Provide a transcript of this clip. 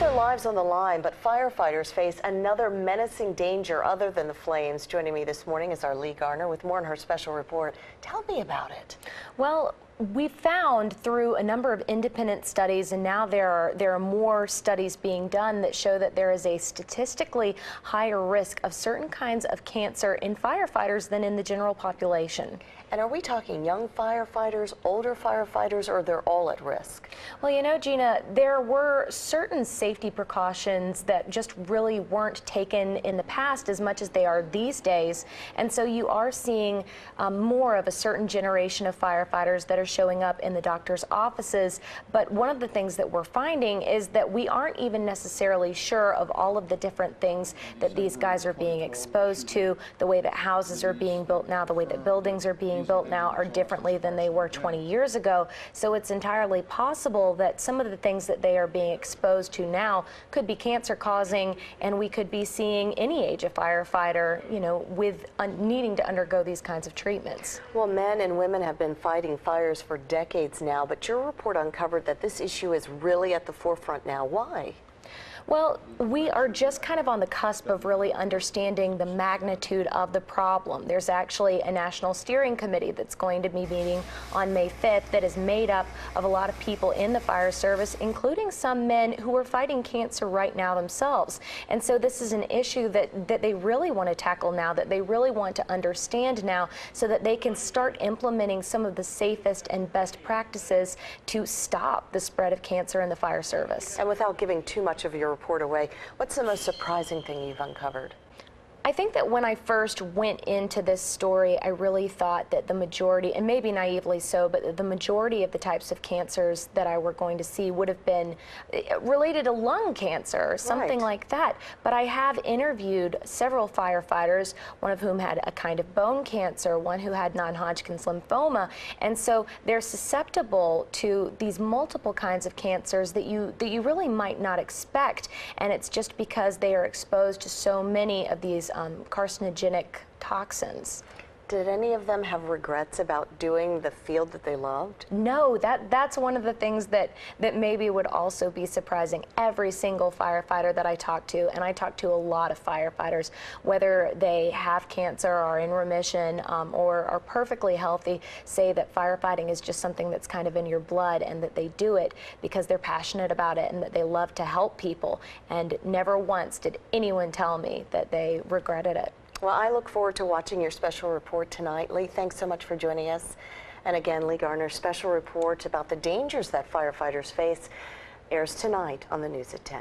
their lives on the line, but firefighters face another menacing danger other than the flames. Joining me this morning is our Lee Garner with more in her special report. Tell me about it. Well, we found through a number of independent studies, and now there are more studies being done that show that there is a statistically higher risk of certain kinds of cancer in firefighters than in the general population. And are we talking young firefighters, older firefighters, or they're all at risk? Well, you know, Gina, there were certain safety precautions that just really weren't taken in the past as much as they are these days. And so you are seeing more of a certain generation of firefighters that are showing up in the doctor's offices. But one of the things that we're finding is that we aren't even necessarily sure of all of the different things that these guys are being exposed to. The way that houses are being built now, the way that buildings are being built now are differently than they were 20 years ago. So it's entirely possible that some of the things that they are being exposed to now could be cancer causing, and we could be seeing any age of firefighter, you know, with needing to undergo these kinds of treatments. Well, men and women have been fighting fires for decades now, but your report uncovered that this issue is really at the forefront now. Why? Well, we are just kind of on the cusp of really understanding the magnitude of the problem. There's actually a national steering committee that's going to be meeting on May 5th that is made up of a lot of people in the fire service, including some men who are fighting cancer right now themselves. And so this is an issue that they really want to tackle now, that they really want to understand now, so that they can start implementing some of the safest and best practices to stop the spread of cancer in the fire service. And without giving too much of your report away, what's the most surprising thing you've uncovered? I think that when I first went into this story, I really thought that the majority, and maybe naively so, but the majority of the types of cancers that I were going to see would have been related to lung cancer or something like that. But I have interviewed several firefighters, one of whom had a kind of bone cancer, one who had non-Hodgkin's lymphoma, and so they're susceptible to these multiple kinds of cancers that you really might not expect, and it's just because they are exposed to so many of these carcinogenic toxins. Did any of them have regrets about doing the field that they loved? No, that's one of the things that maybe would also be surprising. Every single firefighter that I talk to, and I talk to a lot of firefighters, whether they have cancer or are in remission or are perfectly healthy, say that firefighting is just something that's kind of in your blood, and that they do it because they're passionate about it and that they love to help people. And never once did anyone tell me that they regretted it. Well, I look forward to watching your special report tonight. Lee, thanks so much for joining us. And again, Lee Garner's special report about the dangers that firefighters face airs tonight on the News at 10.